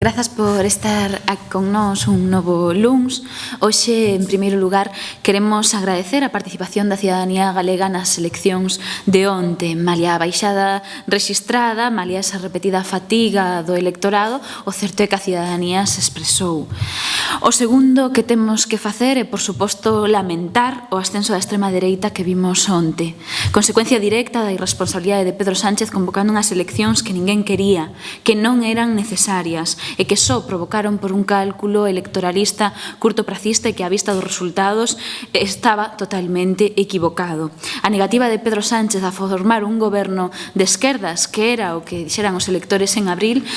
Grazas por estar aquí con nós un novo luns. Hoxe, en primeiro lugar, queremos agradecer a participación da cidadanía galega nas eleccións de onte. Malia a baixada rexistrada, malia esa repetida fatiga do electorado, o certo é que a cidadanía se expresou. O segundo que temos que facer é, por suposto, lamentar o ascenso da extrema dereita que vimos onte. Consecuencia directa da irresponsabilidade de Pedro Sánchez convocando unhas eleccións que ninguén quería, que non eran necesarias, e que só provocaron por un cálculo electoralista curtopracista e que a vista dos resultados estaba totalmente equivocado. A negativa de Pedro Sánchez a formar un goberno de esquerdas, que era o que dixeran os electores en abril,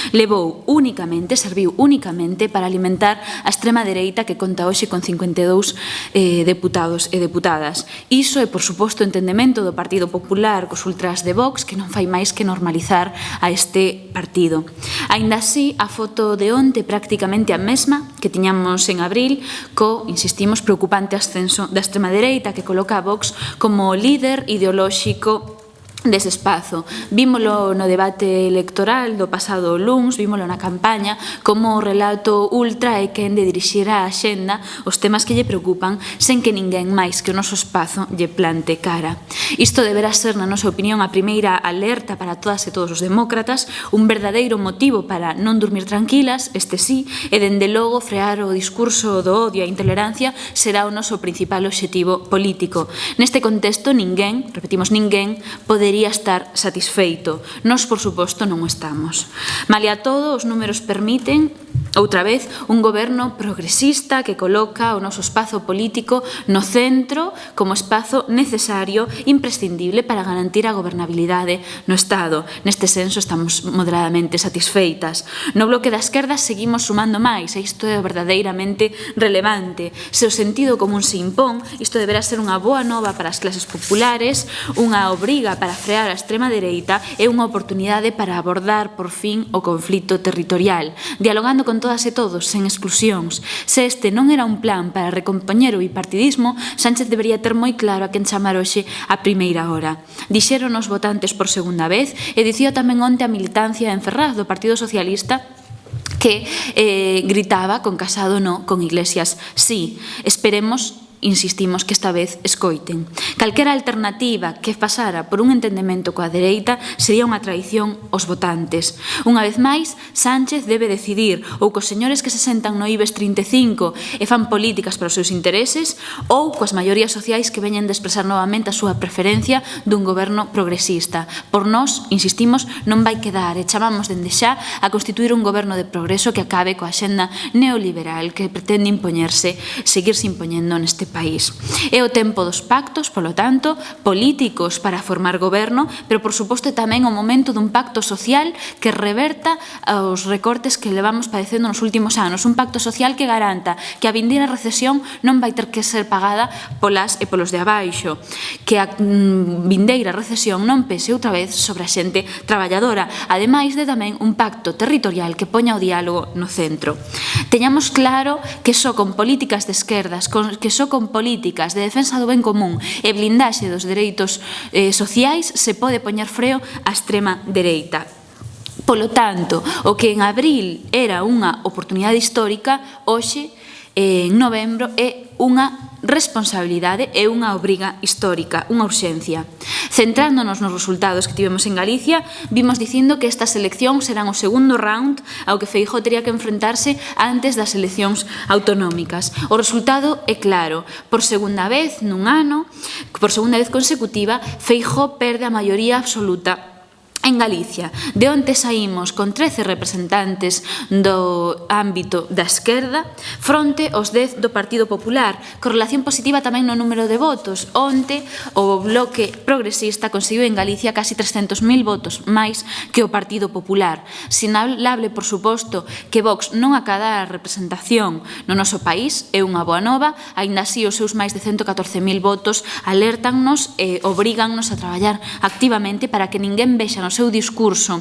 serviu únicamente para alimentar a extrema dereita que conta hoxe con 52 deputados e deputadas. Iso é, por suposto, o entendemento do Partido Popular cos ultras de Vox, que non fai máis que normalizar a este partido. Aínda así, a foto de onte prácticamente a mesma que tiñamos en abril, insistimos, preocupante ascenso da extrema dereita que coloca a Vox como líder ideolóxico dese espazo. Vímolo no debate electoral do pasado luns, vímolo na campaña, como o relato ultra é quen de dirixir a axenda os temas que lle preocupan sen que ninguén máis que o noso espazo lle plante cara. Isto deberá ser, na nosa opinión, a primeira alerta para todas e todos os demócratas, un verdadeiro motivo para non dormir tranquilas, este sí, e dende logo frear o discurso do odio e a intolerancia será o noso principal obxectivo político. Neste contexto, ninguén, repetimos, ninguén, podería estar satisfeito. Nós, por suposto, non o estamos. Malia todo, os números permiten, outra vez, un goberno progresista que coloca o noso espazo político no centro como espazo necesario, imprescindible para garantir a gobernabilidade no Estado. Neste senso, estamos moderadamente satisfeitas. No bloque da esquerda seguimos sumando máis, e isto é verdadeiramente relevante. Se o sentido común se impón, isto deberá ser unha boa nova para as clases populares, unha obriga para frear a extrema dereita e unha oportunidade para abordar, por fin, o conflito territorial, dialogando con todas e todos, sen exclusións. Se este non era un plan para recompoñer o bipartidismo, Sánchez debería ter moi claro a quen chamar hoxe a primeira hora. Dixeron os votantes por segunda vez e dicía tamén onte a militancia en Ferraz do Partido Socialista que gritaba con Casado no, con Iglesias sí. Esperemos, insistimos, que esta vez escoiten. Calquera alternativa que pasara por un entendemento coa dereita sería unha traición aos votantes. Unha vez máis, Sánchez debe decidir ou cos señores que se sentan no IBEX 35 e fan políticas para os seus intereses ou coas maiorías sociais que veñen de expresar novamente a súa preferencia dun goberno progresista. Por nós, insistimos, non vai quedar e chamamos dende xa a constituir un goberno de progreso que acabe coa axenda neoliberal que pretende seguirse impoñendo neste país. É o tempo dos pactos, polo tanto, políticos para formar goberno, pero, por suposto, tamén o momento dun pacto social que reverta os recortes que levamos padecendo nos últimos anos. Un pacto social que garanta que a vindeira recesión non vai ter que ser pagada polas e polos de abaixo, que a vindeira recesión non pese outra vez sobre a xente traballadora, ademais de tamén un pacto territorial que poña o diálogo no centro. Teñamos claro que só con políticas de esquerdas, que só con políticas de defensa do ben común e blindaxe dos dereitos sociais se pode poñer freo á extrema dereita. Polo tanto, o que en abril era unha oportunidade histórica, hoxe, en novembro, é unha responsabilidade e unha obriga histórica, unha urxencia. Centrándonos nos resultados que tivemos en Galicia, vimos dicindo que estas eleccións serán o segundo round ao que Feijóo tería que enfrentarse antes das eleccións autonómicas. O resultado é claro. Por segunda vez nun ano, por segunda vez consecutiva, Feijóo perde a maioría absoluta en Galicia. De onte saímos con 13 representantes do ámbito da esquerda fronte aos 10 do Partido Popular, correlación positiva tamén no número de votos. Onte o bloque progresista conseguiu en Galicia casi 300.000 votos máis que o Partido Popular. Sinalable, por suposto, que Vox non acadar representación no noso país é unha boa nova, aínda así os seus máis de 114.000 votos alértannos e obrígannos a traballar activamente para que ninguén vexa no no seu discurso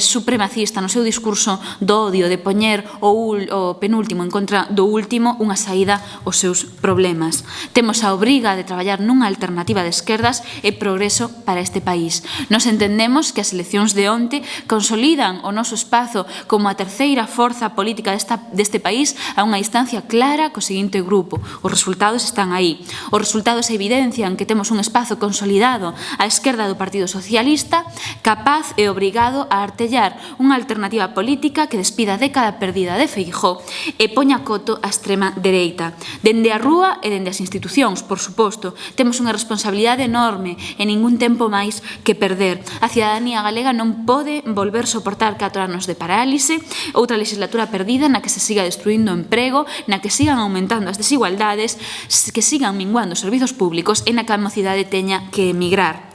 supremacista, no seu discurso do odio, de poñer o penúltimo en contra do último, unha saída aos seus problemas. Temos a obriga de traballar nunha alternativa de esquerdas e progreso para este país. Nos entendemos que as eleccións de onte consolidan o noso espazo como a terceira forza política deste país a unha distancia clara co seguinte grupo. Os resultados están aí. Os resultados evidencian que temos un espazo consolidado á esquerda do Partido Socialista, capaz e obrigado a artellar unha alternativa política que despida a década perdida de Feijóo e poña coto á extrema dereita. Dende a rúa e dende as institucións, por suposto, temos unha responsabilidade enorme e ningún tempo máis que perder. A cidadanía galega non pode volver soportar 4 anos de parálise, outra legislatura perdida na que se siga destruindo o emprego, na que sigan aumentando as desigualdades, que sigan minguando os servizos públicos e na que a mocidade teña que emigrar.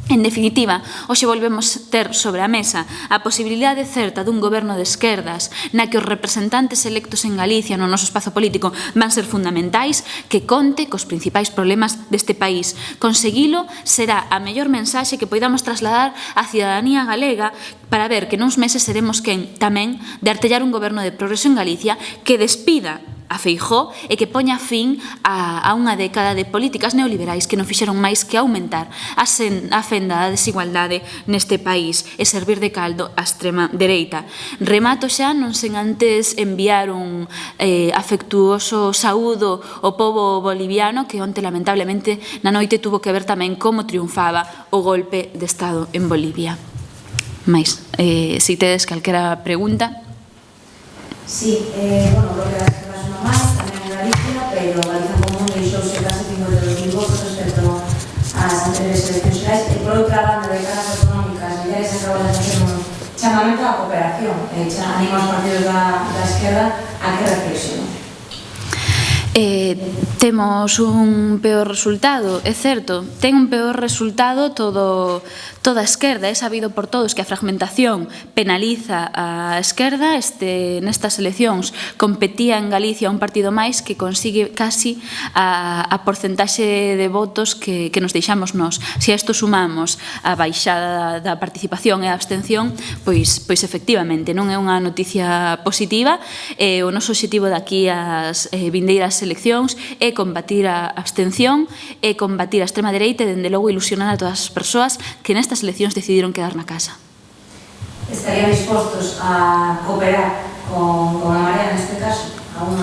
En definitiva, hoxe volvemos ter sobre a mesa a posibilidade certa dun goberno de esquerdas na que os representantes electos en Galicia no noso espazo político van ser fundamentais, que conte cos principais problemas deste país. Conseguilo será a mellor mensaxe que poidamos trasladar á cidadanía galega para ver que nuns meses seremos quen tamén de artellar un goberno de progreso en Galicia que despida a Feijóo e que poña fin a unha década de políticas neoliberais que non fixeron máis que aumentar a fenda da desigualdade neste país e servir de caldo á extrema dereita. Remato xa, non sen antes enviar un afectuoso saúdo ao pobo boliviano que onte lamentablemente na noite tuvo que ver tamén como triunfaba o golpe de Estado en Bolivia. Mais, se tedes calquera pregunta. Sí, bueno, lo que das que vas máis tamén en Galicia, pero Galicia Común deixouse casi 52.000 votos respecto ás anteriores eleccións xerais e por outra banda de caras autonómicas ya se acaba de facer un chamamento á cooperación anima aos partidos da esquerda a que reflexionen. Temos un peor resultado, é certo, ten un peor resultado toda a esquerda, é sabido por todos que a fragmentación penaliza a esquerda. Nestas eleccións competía en Galicia un partido máis que consigue casi a porcentaxe de votos que nos deixamos nós. Se a isto sumamos a baixada da participación e a abstención, pois efectivamente non é unha noticia positiva. O noso obxectivo daqui ás vindeiras eleccións é combatir a abstención, é combatir a extrema dereita e, dende logo, ilusionar a todas as persoas que nestas eleccións decidiron quedar na casa. Estarían dispostos a cooperar con a Marea neste caso, a un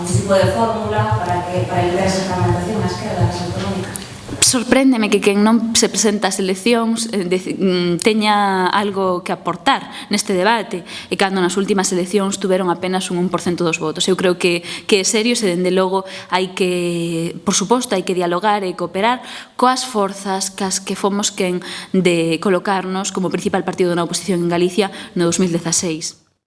tipo de fórmula para evitar esa fragmentación na esquerda, nas autonómicas? Sorpréndeme que quen non se presenta ás eleccións teña algo que aportar neste debate e cando nas últimas eleccións tuveron apenas un 1% dos votos. Eu creo que é serio e, dende logo, por suposto, hai que dialogar e cooperar coas forzas cas que fomos quen de colocarnos como principal partido na oposición en Galicia no 2016.